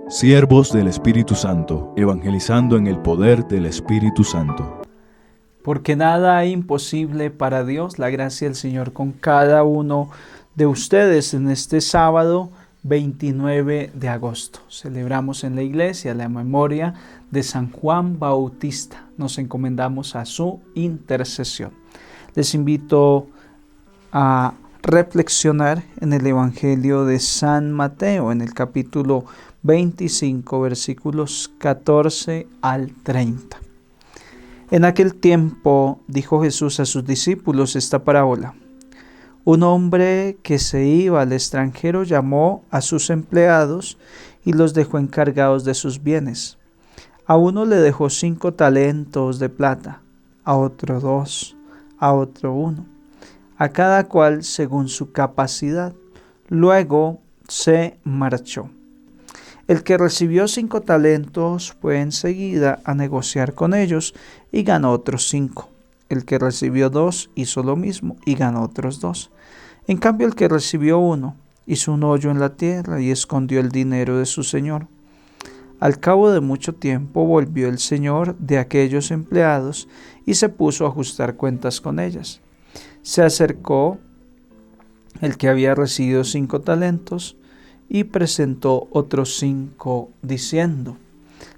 Siervos del Espíritu Santo, evangelizando en el poder del Espíritu Santo. Porque nada hay imposible para Dios. La gracia del Señor con cada uno de ustedes en este sábado 29 de agosto. Celebramos en la iglesia la memoria de San Juan Bautista. Nos encomendamos a su intercesión. Les invito a reflexionar en el Evangelio de San Mateo, en el capítulo 25, versículos 14 al 30. En aquel tiempo dijo Jesús a sus discípulos esta parábola. Un hombre que se iba al extranjero llamó a sus empleados y los dejó encargados de sus bienes. A uno le dejó 5 talentos de plata, a otro 2, a otro 1, a cada cual según su capacidad. Luego se marchó. El que recibió 5 talentos fue enseguida a negociar con ellos y ganó otros 5. El que recibió 2 hizo lo mismo y ganó otros 2. En cambio, el que recibió 1 hizo un hoyo en la tierra y escondió el dinero de su señor. Al cabo de mucho tiempo volvió el señor de aquellos empleados y se puso a ajustar cuentas con ellas. Se acercó el que había recibido 5 talentos y presentó otros 5, diciendo: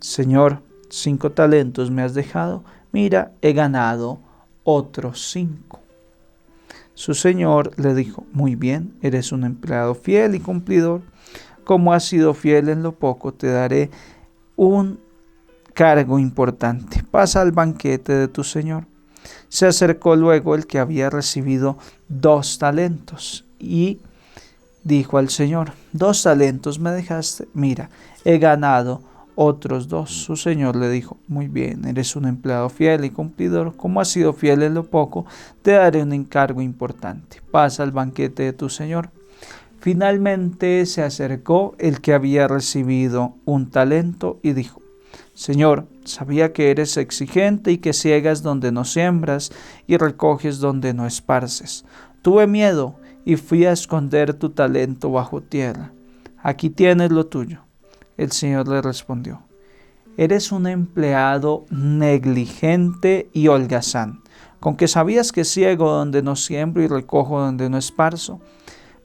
Señor, 5 talentos me has dejado, mira, he ganado otros 5. Su señor le dijo: Muy bien, eres un empleado fiel y cumplidor. Como has sido fiel en lo poco, te daré un cargo importante. Pasa al banquete de tu señor. Se acercó luego el que había recibido 2 talentos y dijo al Señor: 2 talentos me dejaste, mira, he ganado otros 2. Su Señor le dijo: Muy bien, eres un empleado fiel y cumplidor. Como has sido fiel en lo poco, te daré un encargo importante. Pasa al banquete de tu Señor. Finalmente se acercó el que había recibido 1 talento y dijo: Señor, sabía que eres exigente y que ciegas donde no siembras y recoges donde no esparces. Tuve miedo y fui a esconder tu talento bajo tierra. Aquí tienes lo tuyo. El Señor le respondió: Eres un empleado negligente y holgazán, con que sabías que ciego donde no siembro y recojo donde no esparzo,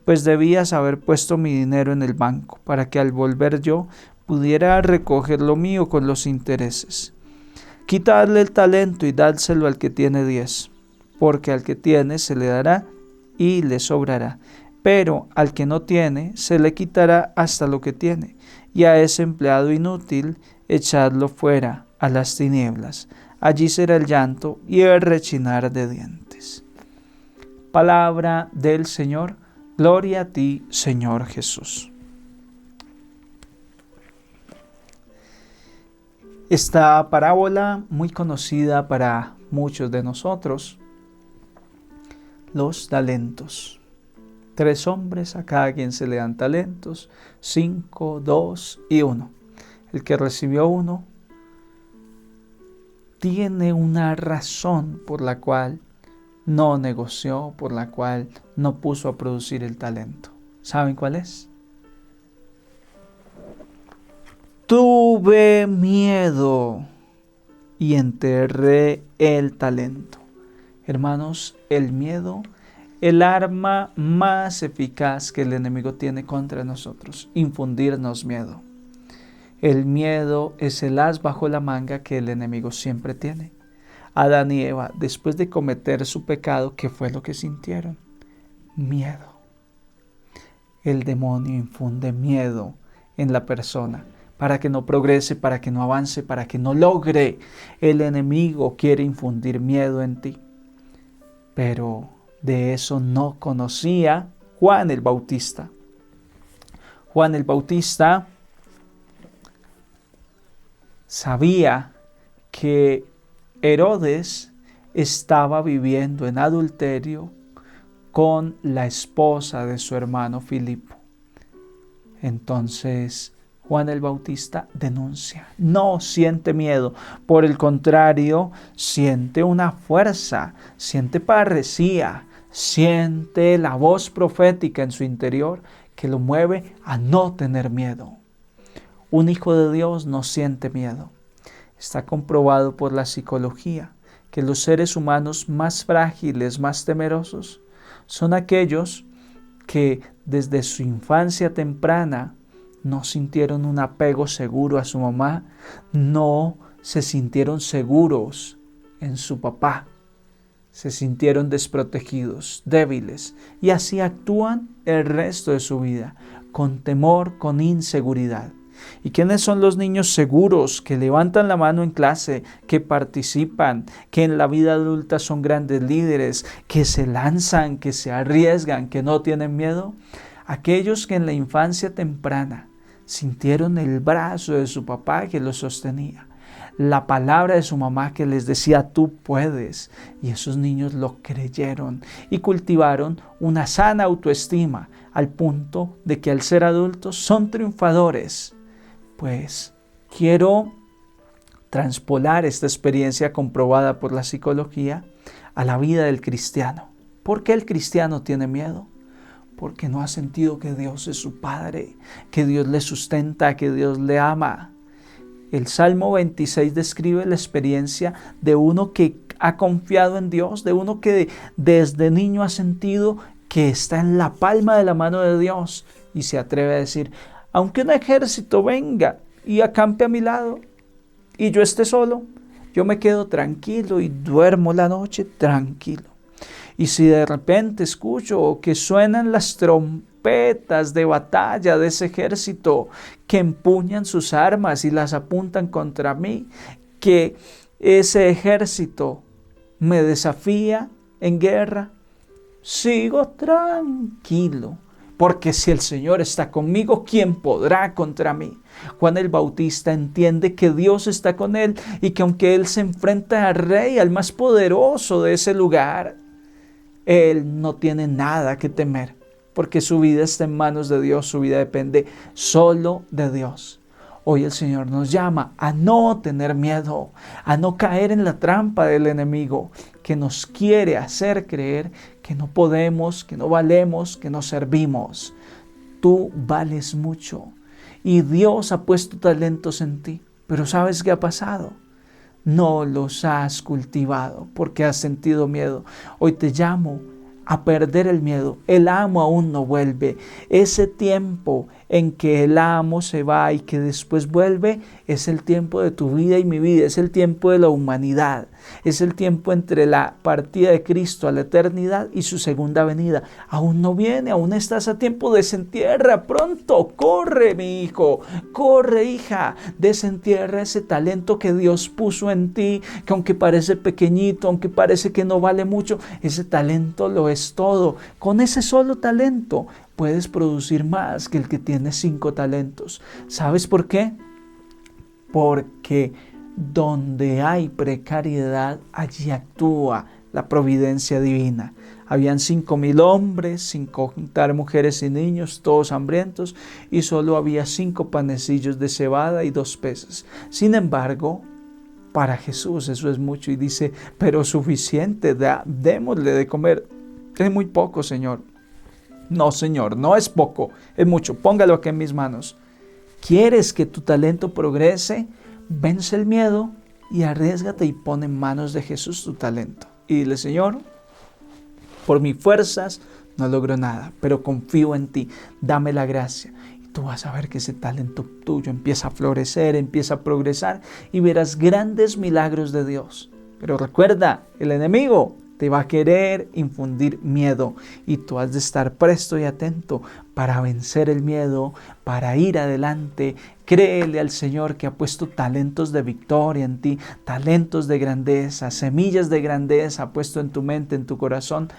pues debías haber puesto mi dinero en el banco, para que al volver yo pudiera recoger lo mío con los intereses. Quitadle el talento y dádselo al que tiene 10, porque al que tiene se le dará y le sobrará, pero al que no tiene se le quitará hasta lo que tiene, y a ese empleado inútil echadlo fuera a las tinieblas. Allí será el llanto y el rechinar de dientes. Palabra del Señor. Gloria a ti, Señor Jesús. Esta parábola, muy conocida para muchos de nosotros, los talentos. 3 hombres, a cada quien se le dan talentos, 5, 2 y 1. El que recibió 1 tiene una razón por la cual no negoció, por la cual no puso a producir el talento. ¿Saben cuál es? Tuve miedo y enterré el talento. Hermanos, el miedo, el arma más eficaz que el enemigo tiene contra nosotros, infundirnos miedo. El miedo es el as bajo la manga que el enemigo siempre tiene. Adán y Eva, después de cometer su pecado, ¿qué fue lo que sintieron? Miedo. El demonio infunde miedo en la persona para que no progrese, para que no avance, para que no logre. El enemigo quiere infundir miedo en ti. Pero de eso no conocía Juan el Bautista. Juan el Bautista sabía que Herodes estaba viviendo en adulterio con la esposa de su hermano Filipo. Entonces Juan el Bautista denuncia, no siente miedo, por el contrario, siente una fuerza, siente parresía, siente la voz profética en su interior que lo mueve a no tener miedo. Un hijo de Dios no siente miedo. Está comprobado por la psicología que los seres humanos más frágiles, más temerosos, son aquellos que desde su infancia temprana no sintieron un apego seguro a su mamá, no se sintieron seguros en su papá, se sintieron desprotegidos, débiles, y así actúan el resto de su vida, con temor, con inseguridad. ¿Y quiénes son los niños seguros que levantan la mano en clase, que participan, que en la vida adulta son grandes líderes, que se lanzan, que se arriesgan, que no tienen miedo? Aquellos que en la infancia temprana sintieron el brazo de su papá que los sostenía, la palabra de su mamá que les decía tú puedes, y esos niños lo creyeron y cultivaron una sana autoestima al punto de que al ser adultos son triunfadores. Pues quiero transpolar esta experiencia comprobada por la psicología a la vida del cristiano. ¿Por qué el cristiano tiene miedo? Porque no ha sentido que Dios es su Padre, que Dios le sustenta, que Dios le ama. El Salmo 26 describe la experiencia de uno que ha confiado en Dios, de uno que desde niño ha sentido que está en la palma de la mano de Dios y se atreve a decir: aunque un ejército venga y acampe a mi lado y yo esté solo, yo me quedo tranquilo y duermo la noche tranquilo. Y si de repente escucho que suenan las trompetas de batalla de ese ejército que empuñan sus armas y las apuntan contra mí, que ese ejército me desafía en guerra, sigo tranquilo. Porque si el Señor está conmigo, ¿quién podrá contra mí? Juan el Bautista entiende que Dios está con él y que aunque él se enfrenta al rey, al más poderoso de ese lugar, él no tiene nada que temer, porque su vida está en manos de Dios, su vida depende solo de Dios. Hoy el Señor nos llama a no tener miedo, a no caer en la trampa del enemigo que nos quiere hacer creer que no podemos, que no valemos, que no servimos. Tú vales mucho y Dios ha puesto talentos en ti, pero ¿sabes qué ha pasado? No los has cultivado porque has sentido miedo. Hoy te llamo a perder el miedo. El amo aún no vuelve. Ese tiempo en que el amo se va y que después vuelve es el tiempo de tu vida y mi vida, es el tiempo de la humanidad, es el tiempo entre la partida de Cristo a la eternidad y su segunda venida. Aún no viene, aún estás a tiempo. Desentierra pronto, corre mi hijo, corre hija, desentierra ese talento que Dios puso en ti, que aunque parece pequeñito, aunque parece que no vale mucho, ese talento lo es todo. Con ese solo talento puedes producir más que el que tiene 5 talentos. ¿Sabes por qué? Porque donde hay precariedad, allí actúa la providencia divina. Habían 5,000 hombres, sin contar mujeres y niños, todos hambrientos, y solo había 5 panecillos de cebada y 2 peces. Sin embargo, para Jesús eso es mucho y dice: pero suficiente, démosle de comer. Es muy poco, Señor. No, Señor, no es poco, es mucho. Póngalo aquí en mis manos. ¿Quieres que tu talento progrese? Vence el miedo y arriésgate y pon en manos de Jesús tu talento. Y dile: Señor, por mis fuerzas no logro nada, pero confío en ti, dame la gracia. Y tú vas a ver que ese talento tuyo empieza a florecer, empieza a progresar y verás grandes milagros de Dios. Pero recuerda, el enemigo te va a querer infundir miedo y tú has de estar presto y atento para vencer el miedo, para ir adelante. Créele al Señor que ha puesto talentos de victoria en ti, talentos de grandeza, semillas de grandeza ha puesto en tu mente, en tu corazón.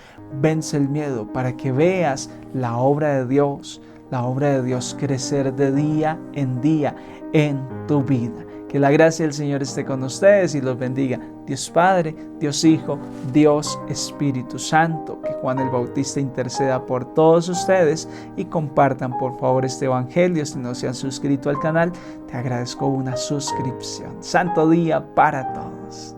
Vence el miedo para que veas la obra de Dios crecer de día en tu vida. Que la gracia del Señor esté con ustedes y los bendiga. Dios Padre, Dios Hijo, Dios Espíritu Santo. Que Juan el Bautista interceda por todos ustedes y compartan por favor este evangelio. Si no se han suscrito al canal, te agradezco una suscripción. Santo día para todos.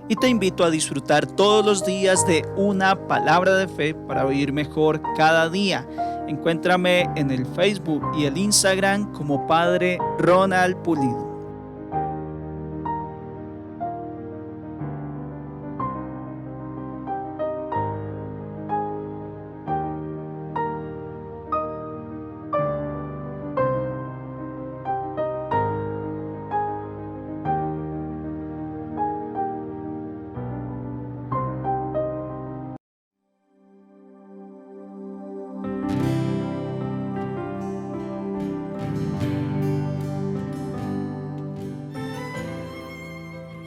Y te invito a disfrutar todos los días de una palabra de fe para vivir mejor cada día. Encuéntrame en el Facebook y el Instagram como Padre Ronald Pulido.